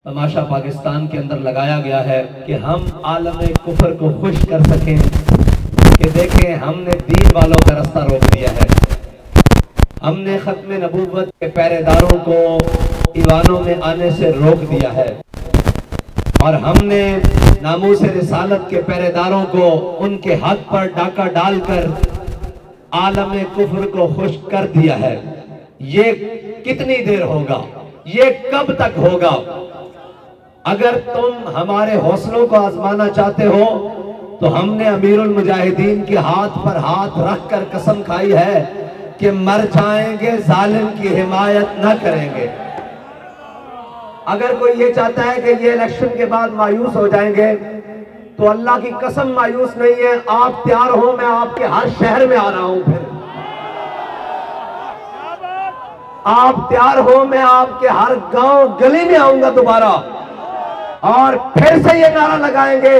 تماشا پاکستان کے اندر لگایا گیا ہے کہ ہم عالم کفر کو خوش کر سکیں کہ دیکھیں ہم نے دین والوں کا رستہ روک دیا ہے، ہم نے ختم نبوت کے پہرے داروں کو ایوانوں میں آنے سے روک دیا ہے، اور ہم نے ناموس رسالت کے پہرے داروں کو ان کے حق پر ڈاکہ ڈال کر عالم کفر کو خوش کر دیا ہے۔ یہ کتنی دیر ہوگا؟ یہ کب تک ہوگا؟ اگر تم ہمارے حوصلوں کو آزمانا چاہتے ہو تو ہم نے امیر المجاہدین کے ہاتھ پر ہاتھ رکھ کر قسم کھائی ہے کہ مر جائیں گے ظالم کی حمایت نہ کریں گے۔ اگر کوئی یہ چاہتا ہے کہ یہ الیکشن کے بعد مایوس ہو جائیں گے تو اللہ کی قسم مایوس نہیں ہے۔ آپ تیار ہو، میں آپ کے ہر شہر میں آ رہا ہوں، پھر آپ تیار ہو، میں آپ کے ہر گاؤں گلی میں آؤں گا دوبارہ، اور پھر سے یہ نعرہ لگائیں گے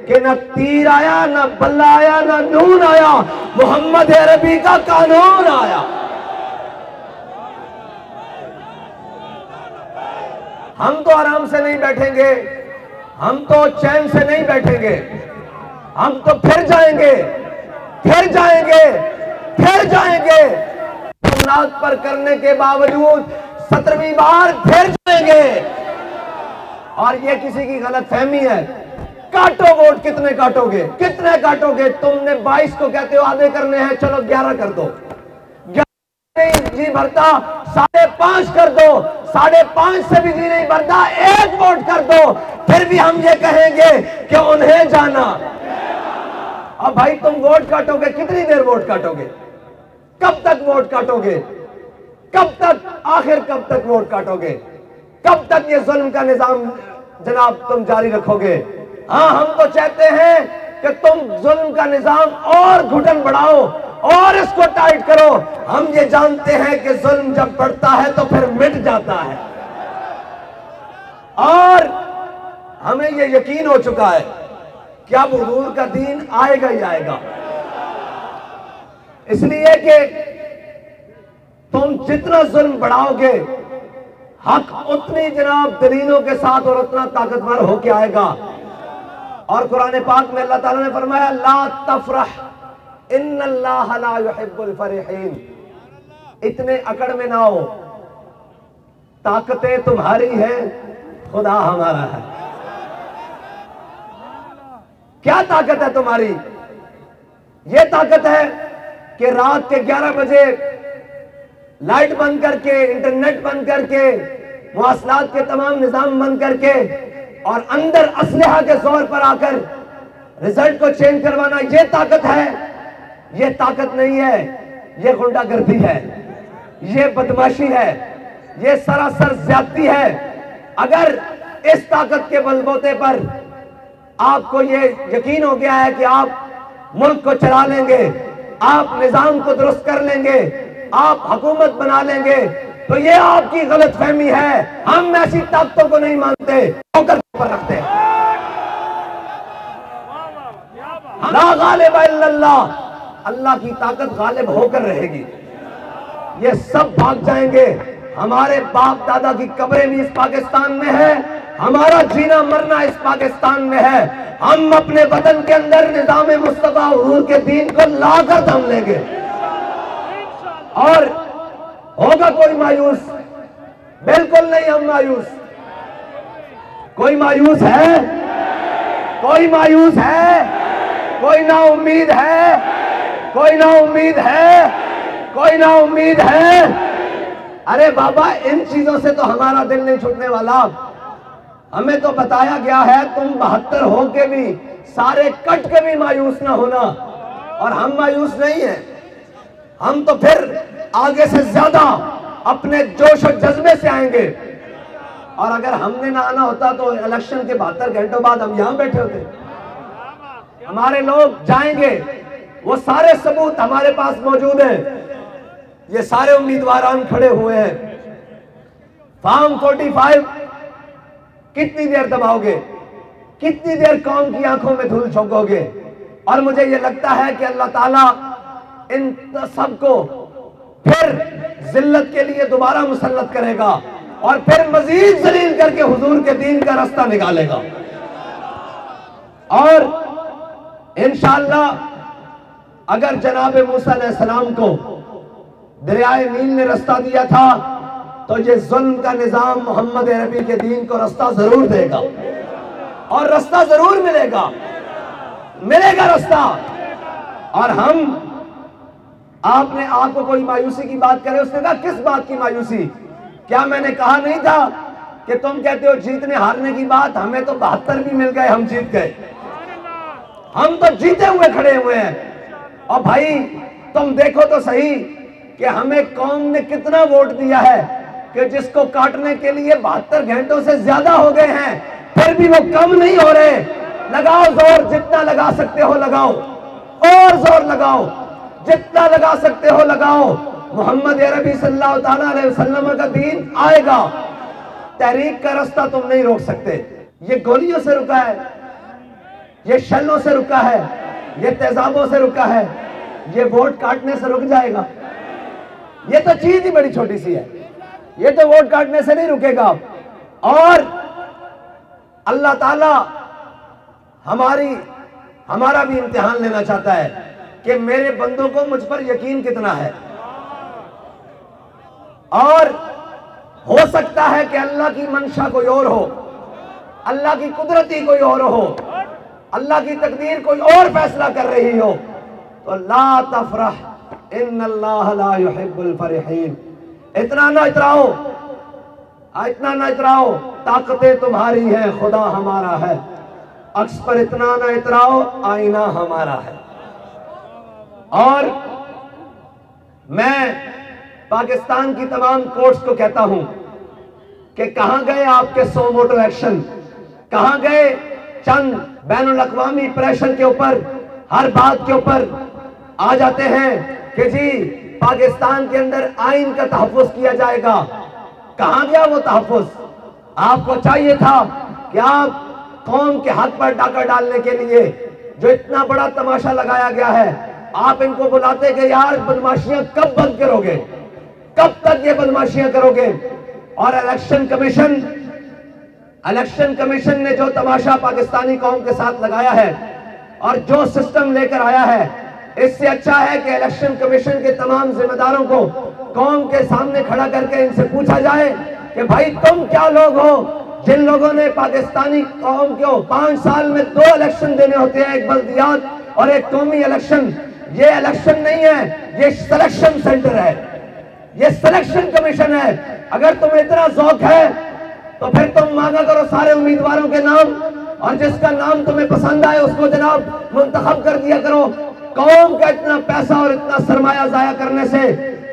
کہ نہ تیر آیا، نہ بلہ آیا، نہ نون آیا، محمد عربی کا قانون آیا۔ ہم تو آرام سے نہیں بیٹھیں گے، ہم تو چین سے نہیں بیٹھیں گے، ہم تو پھر جائیں گے، پھر جائیں گے، پھر جائیں گے، سنات پر کرنے کے باوجود 17ویں بار پھر جائیں گے۔ اور یہ کسی کی غلط فہمی ہے۔ کاٹو ووٹ، کتنے کاٹو گے؟ کتنے کاٹو گے؟ تم نے 22 کو کہتے ہو آدھے کرنے ہیں، چلو 11 کر دو، 11 نہیں جی بھرتا 5.5 کر دو، 5.5 سے بھی جی نہیں بھرتا 1 ووٹ کر دو، پھر بھی ہم یہ کہیں گے کہ انہیں جانا۔ اب بھائی تم ووٹ کاٹو گے، کتنی دیر ووٹ کاٹو گے؟ کب تک ووٹ کاٹو گے؟ کب تک؟ آخر کب تک ووٹ کاٹو گے؟ کب تک یہ ظلم کا نظام جناب تم جاری رکھو گے؟ ہاں، ہم تو چاہتے ہیں کہ تم ظلم کا نظام اور گھٹن بڑھاؤ اور اس کو ٹائٹ کرو۔ ہم یہ جانتے ہیں کہ ظلم جب بڑھتا ہے تو پھر مٹ جاتا ہے، اور ہمیں یہ یقین ہو چکا ہے کہ اب حضور کا دین آئے گا ہی آئے گا۔ اس لیے کہ تم جتنا ظلم بڑھاؤ گے، حق اتنی جناب دلیلوں کے ساتھ اور اتنا طاقتور ہو کے آئے گا۔ اور قرآن پاک میں اللہ تعالیٰ نے فرمایا لا تفرح ان اللہ لا يحب الفرحین، اتنے اکڑ میں نہ ہو، طاقتیں تمہاری ہیں، خدا ہمارا ہے۔ کیا طاقت ہے تمہاری؟ یہ طاقت ہے کہ رات کے 11 بجے لائٹ بند کر کے، انٹرنیٹ بند کر کے، مواصلات کے تمام نظام بند کر کے، اور اندر اسلحہ کے زور پر آ کر رزلٹ کو چینج کروانا، یہ طاقت ہے؟ یہ طاقت نہیں ہے، یہ غنڈہ گردی ہے، یہ بدماشی ہے، یہ سراسر زیادتی ہے۔ اگر اس طاقت کے بل بوتے پر آپ کو یہ یقین ہو گیا ہے کہ آپ ملک کو چلا لیں گے، آپ نظام کو درست کر لیں گے، آپ حکومت بنا لیں گے، تو یہ آپ کی غلط فہمی ہے۔ ہم ایسی طاقتوں کو نہیں مانتے، ٹھوکر پر رکھتے ہیں۔ لا غالب الا اللہ، اللہ کی طاقت غالب ہو کر رہے گی۔ یہ سب بھاگ جائیں گے۔ ہمارے باپ دادا کی قبریں بھی اس پاکستان میں ہے، ہمارا جینا مرنا اس پاکستان میں ہے۔ ہم اپنے وطن کے اندر نظام مصطفیٰ حضور کے دین کو لا کر دم لیں گے۔ اور ہوگا کوئی مایوس؟ بالکل نہیں ہم مایوس۔ کوئی مایوس ہے؟ کوئی مایوس ہے؟ کوئی نا امید ہے؟ کوئی نا امید ہے؟ کوئی نا امید ہے؟ ارے بابا، ان چیزوں سے تو ہمارا دل نہیں چھوٹنے والا۔ ہمیں تو بتایا گیا ہے تم 72 ہو کے بھی، سارے کٹ کے بھی مایوس نہ ہونا، اور ہم مایوس نہیں ہیں۔ ہم تو پھر آگے سے زیادہ اپنے جوش و جذبے سے آئیں گے، اور اگر ہم نے نہ آنا ہوتا تو الیکشن کے 72 گھنٹوں بعد ہم یہاں بیٹھے ہوتے۔ ہمارے لوگ جائیں گے، وہ سارے ثبوت ہمارے پاس موجود ہیں، یہ سارے امیدواران کھڑے ہوئے ہیں۔ فارم 45 کتنی دیر دباؤ گے؟ کتنی دیر قوم کی آنکھوں میں دھول جھونکو گے؟ اور مجھے یہ لگتا ہے کہ اللہ تعالیٰ ان سب کو پھر ذلت کے لیے دوبارہ مسلط کرے گا، اور پھر مزید ذلیل کر کے حضور کے دین کا راستہ نکالے گا. اور انشاءاللہ اگر جناب موسیٰ علیہ السلام کو دریائے نیل نے رستہ دیا تھا تو یہ ظلم کا نظام محمد عربی کے دین کو رستہ ضرور دے گا، اور رستہ ضرور ملے گا رستہ. اور ہم آپ نے آپ کو کوئی مایوسی کی بات کرے، اس نے کہا کس بات کی مایوسی؟ کیا میں نے کہا نہیں تھا کہ تم کہتے ہو جیتنے ہارنے کی بات؟ ہمیں تو 72 بھی مل گئے، ہم جیت گئے، ہم تو جیتے ہوئے کھڑے ہوئے ہیں. اور بھائی تم دیکھو تو صحیح کہ ہمیں قوم نے کتنا ووٹ دیا ہے کہ جس کو کاٹنے کے لیے 72 گھنٹوں سے زیادہ ہو گئے ہیں، پھر بھی وہ کم نہیں ہو رہے. لگاؤ زور، جتنا لگا سکتے ہو لگاؤ، اور زور لگاؤ، جتنا لگا سکتے ہو لگاؤ. محمد عربی صلی اللہ تعالیٰ علیہ وسلم کا دین آئے گا. تحریک کا راستہ تم نہیں روک سکتے. یہ گولیوں سے رکا ہے، یہ شلوں سے رکا ہے، یہ تیزابوں سے رکا ہے، یہ ووٹ کاٹنے سے رک جائے گا؟ یہ تو چیز ہی بڑی چھوٹی سی ہے، یہ تو ووٹ کاٹنے سے نہیں رکے گا. اور اللہ تعالی ہمارا بھی امتحان لینا چاہتا ہے کہ میرے بندوں کو مجھ پر یقین کتنا ہے. اور ہو سکتا ہے کہ اللہ کی منشا کوئی اور ہو، اللہ کی قدرتی کوئی اور ہو، اللہ کی تقدیر کوئی اور فیصلہ کر رہی ہو. تو لا تفرح ان اللہ لا يحب الفرحین. اتنا نہ اتراؤ، طاقتیں تمہاری ہیں، خدا ہمارا ہے. عکس پر اتنا نہ اتراؤ، آئینہ ہمارا ہے. اور میں پاکستان کی تمام کورٹس کو کہتا ہوں کہ کہاں گئے آپ کے 100 موٹو ایکشن؟ کہاں گئے چند بین الاقوامی پریشر کے اوپر ہر بات کے اوپر آ جاتے ہیں کہ جی پاکستان کے اندر آئین کا تحفظ کیا جائے گا؟ کہاں گیا وہ تحفظ؟ آپ کو چاہیے تھا کہ آپ قوم کے حق پر ڈاکہ ڈالنے کے لیے جو اتنا بڑا تماشا لگایا گیا ہے، آپ ان کو بلاتے کہ یار بدماشیاں کب بند کرو گے، کب تک یہ بدماشیاں کرو گے؟ اور الیکشن کمیشن نے جو تماشا پاکستانی قوم کے ساتھ لگایا ہے اور جو سسٹم لے کر آیا ہے، اس سے اچھا ہے کہ الیکشن کمیشن کے تمام ذمہ داروں کو قوم کے سامنے کھڑا کر کے ان سے پوچھا جائے کہ بھائی تم کیا لوگ ہو جن لوگوں نے پاکستانی قوم کو 5 سال میں 2 الیکشن دینے ہوتے ہیں، ایک بلدیات اور ایک قومی الیکشن. یہ الیکشن نہیں ہے، یہ سلیکشن سینٹر ہے، یہ سلیکشن کمیشن ہے. اگر تمہیں اتنا ذوق ہے تو پھر تم مانگا کرو سارے امیدواروں کے نام، اور جس کا نام تمہیں پسند آئے اس کو جناب منتخب کر دیا کرو. قوم کا اتنا پیسہ اور اتنا سرمایہ ضائع کرنے سے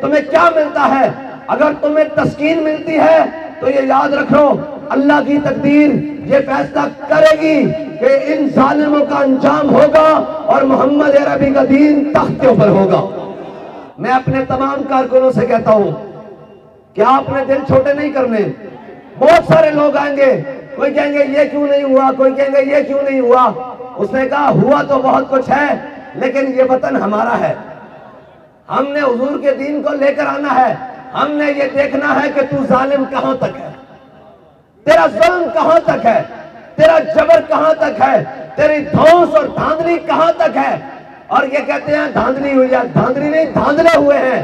تمہیں کیا ملتا ہے؟ اگر تمہیں تسکین ملتی ہے تو یہ یاد رکھو، اللہ کی تقدیر یہ فیصلہ کرے گی کہ ان ظالموں کا انجام ہوگا اور محمد عربی کا دین تخت کے اوپر ہوگا. میں اپنے تمام کارکنوں سے کہتا ہوں کہ آپ نے دل چھوٹے نہیں کرنے. بہت سارے لوگ آئیں گے، کوئی کہیں گے یہ کیوں نہیں ہوا، کوئی کہیں گے یہ کیوں نہیں ہوا. اس نے کہا ہوا تو بہت کچھ ہے، لیکن یہ وطن ہمارا ہے، ہم نے حضور کے دین کو لے کر آنا ہے. ہم نے یہ دیکھنا ہے کہ تو ظالم کہاں تک ہے، تیرا ظلم کہاں تک ہے، تیرا جبر کہاں تک ہے، تیری دھونس اور دھاندلی کہاں تک ہے. اور یہ کہتے ہیں دھاندلی ہوئی ہے، دھاندلی نہیں، دھاندلے ہوئے ہیں.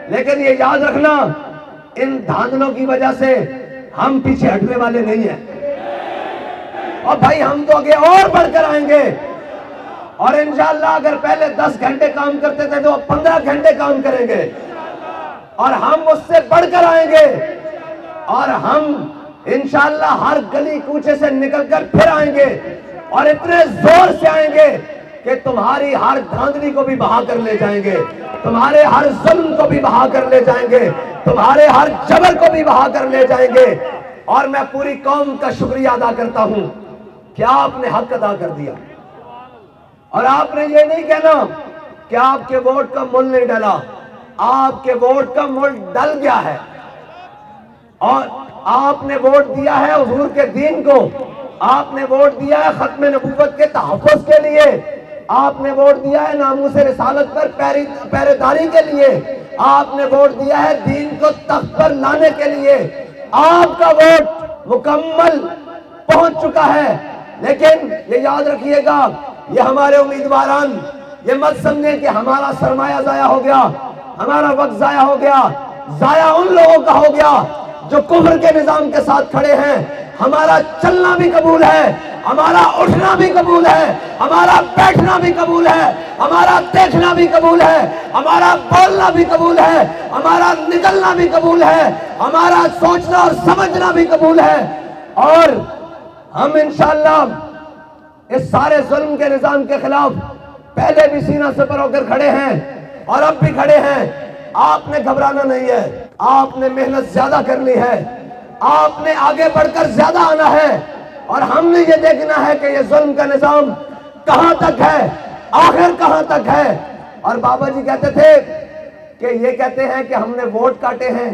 لیکن یہ یاد رکھنا، ان دھاندلوں کی وجہ سے ہم پیچھے ہٹنے والے نہیں ہیں. اور بھائی ہم تو آگے اور بڑھ کر آئیں گے، اور انشاءاللہ اگر پہلے 10 گھنٹے کام کرتے تھے تو اب 15 گھنٹے کام کریں گے، اور ہم اس سے بڑھ کر آئیں گے. اور ہم انشاءاللہ ہر گلی کوچے سے نکل کر پھر آئیں گے، اور اتنے زور سے آئیں گے کہ تمہاری ہر دھاندلی کو بھی بہا کر لے جائیں گے، تمہارے ہر ظلم کو بھی بہا کر لے جائیں گے، تمہارے ہر جبر کو بھی بہا کر لے جائیں گے. اور میں پوری قوم کا شکریہ ادا کرتا ہوں کہ آپ نے حق ادا کر دیا. اور آپ نے یہ نہیں کہنا کہ آپ کے ووٹ کا مول نہیں ڈلا، آپ کے ووٹ کا مول ڈل گیا ہے. اور آپ نے ووٹ دیا ہے حضور کے دین کو، آپ نے ووٹ دیا ہے ختم نبوت کے تحفظ کے لیے، آپ نے ووٹ دیا ہے ناموس رسالت پر پہرے داری کے لیے، آپ نے ووٹ دیا ہے دین کو تخت پر لانے کے لیے. آپ کا ووٹ مکمل پہنچ چکا ہے، لیکن یہ یاد رکھیے گا، یہ ہمارے امیدواران یہ مت سمجھیں کہ ہمارا سرمایہ ضائع ہو گیا، ہمارا وقت ضائع ہو گیا، ضائع ان لوگوں کا ہو گیا جو کفر کے نظام کے ساتھ کھڑے ہیں۔ ہمارا چلنا بھی قبول ہے، ہمارا اٹھنا بھی قبول ہے، ہمارا بیٹھنا بھی قبول ہے، ہمارا دیکھنا بھی قبول ہے، ہمارا بولنا بھی قبول ہے، ہمارا نکلنا بھی قبول ہے، ہمارا سوچنا اور سمجھنا بھی قبول ہے، اور ہم انشاءاللہ اس سارے ظلم کے نظام کے خلاف پہلے بھی سینہ سپر ہو کر کھڑے ہیں اور اب بھی کھڑے ہیں۔ آپ نے گھبرانا نہیں ہے، آپ نے محنت زیادہ کرنی ہے، آپ نے آگے بڑھ کر زیادہ آنا ہے، اور ہم نے یہ دیکھنا ہے کہ یہ ظلم کا نظام کہاں تک ہے، آخر کہاں تک ہے۔ اور بابا جی کہتے تھے کہ یہ کہتے ہیں کہ ہم نے ووٹ کاٹے ہیں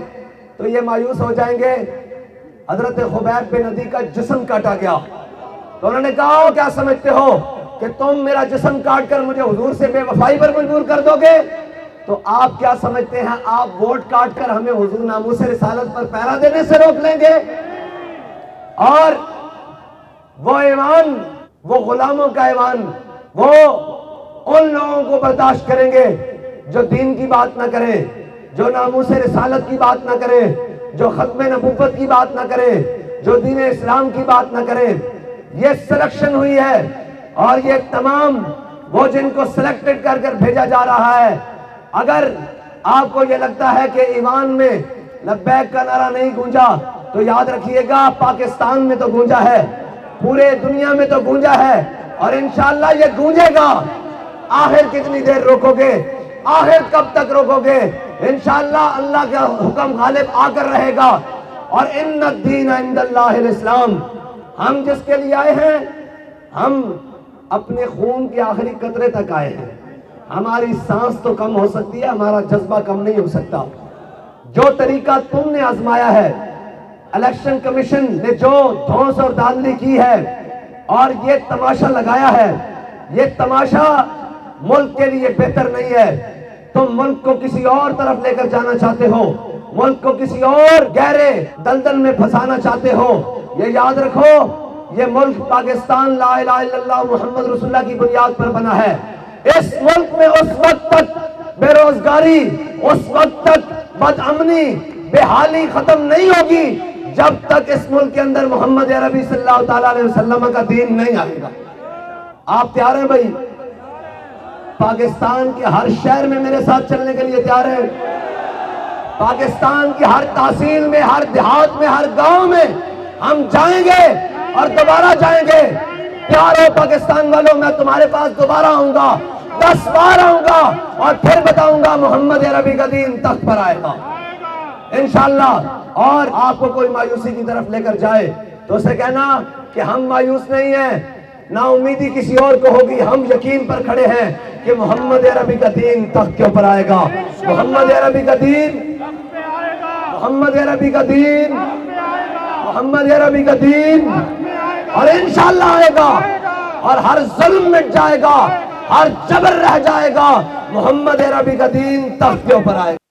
تو یہ مایوس ہو جائیں گے۔ حضرت خبیب بن عدی کا جسم کاٹا گیا تو انہوں نے کہا کیا سمجھتے ہو کہ تم میرا جسم کاٹ کر مجھے حضور سے بے وفائی پر مجبور کر دو گے؟ تو آپ کیا سمجھتے ہیں آپ ووٹ کاٹ کر ہمیں حضور ناموس رسالت پر پہرا دینے سے روک لیں گے؟ اور وہ ایمان، وہ غلاموں کا ایمان، وہ ان لوگوں کو برداشت کریں گے جو دین کی بات نہ کریں، جو ناموس رسالت کی بات نہ کریں، جو ختم نبوت کی بات نہ کریں، جو دین اسلام کی بات نہ کریں۔ یہ سلیکشن ہوئی ہے، اور یہ تمام وہ جن کو سلیکٹڈ کر کر بھیجا جا رہا ہے۔ اگر آپ کو یہ لگتا ہے کہ ایمان میں لبیک کا نعرہ نہیں گونجا تو یاد رکھیے گا پاکستان میں تو گونجا ہے، پورے دنیا میں تو گونجا ہے، اور انشاءاللہ یہ گونجے گا۔ آخر کتنی دیر روکو گے؟ آخر کب تک روکو گے؟ انشاءاللہ اللہ کا حکم غالب آ کر رہے گا، اور ان الدین عند اللہ الاسلام۔ ہم جس کے لیے آئے ہیں، ہم اپنے خون کے آخری قطرے تک آئے ہیں۔ ہماری سانس تو کم ہو سکتی ہے، ہمارا جذبہ کم نہیں ہو سکتا۔ جو طریقہ تم نے آزمایا ہے، الیکشن کمیشن نے جو دھونس اور دھاندلی کی ہے اور یہ تماشا لگایا ہے، یہ تماشا ملک کے لیے بہتر نہیں ہے۔ تم ملک کو کسی اور طرف لے کر جانا چاہتے ہو، ملک کو کسی اور گہرے دلدل میں پھنسانا چاہتے ہو۔ یہ یاد رکھو، یہ ملک پاکستان لا الہ الا اللہ محمد رسول اللہ کی بنیاد پر بنا ہے۔ اس ملک میں اس وقت تک بے روزگاری، اس وقت تک بد امنی، بے حالی ختم نہیں ہوگی جب تک اس ملک کے اندر محمد عربی صلی اللہ تعالیٰ علیہ وسلم کا دین نہیں آئے گا۔ آپ تیار ہیں بھائی؟ پاکستان کے ہر شہر میں میرے ساتھ چلنے کے لیے تیار ہیں؟ پاکستان کی ہر تحصیل میں، ہر دیہات میں، ہر گاؤں میں ہم جائیں گے اور دوبارہ جائیں گے۔ پیارو پاکستان والوں، میں تمہارے پاس دوبارہ آؤں گا، 10 بار آؤں گا، اور پھر بتاؤں گا محمد عربی کا دین تخت پر آئے گا انشاءاللہ۔ اور آپ کو کوئی مایوسی کی طرف لے کر جائے تو اسے کہنا کہ ہم مایوس نہیں ہیں، نا امیدی کسی اور کو ہوگی، ہم یقین پر کھڑے ہیں کہ محمد عربی کا دین تخت کے اوپر آئے گا۔ محمد عربی کا دین، محمد عربی کا دین، محمد عربی کا دین، اور انشاءاللہ آئے گا، اور ہر ظلم مٹ جائے گا، ہر جبر رہ جائے گا، محمد عربی کا دین تخت کے اوپر آئے گا۔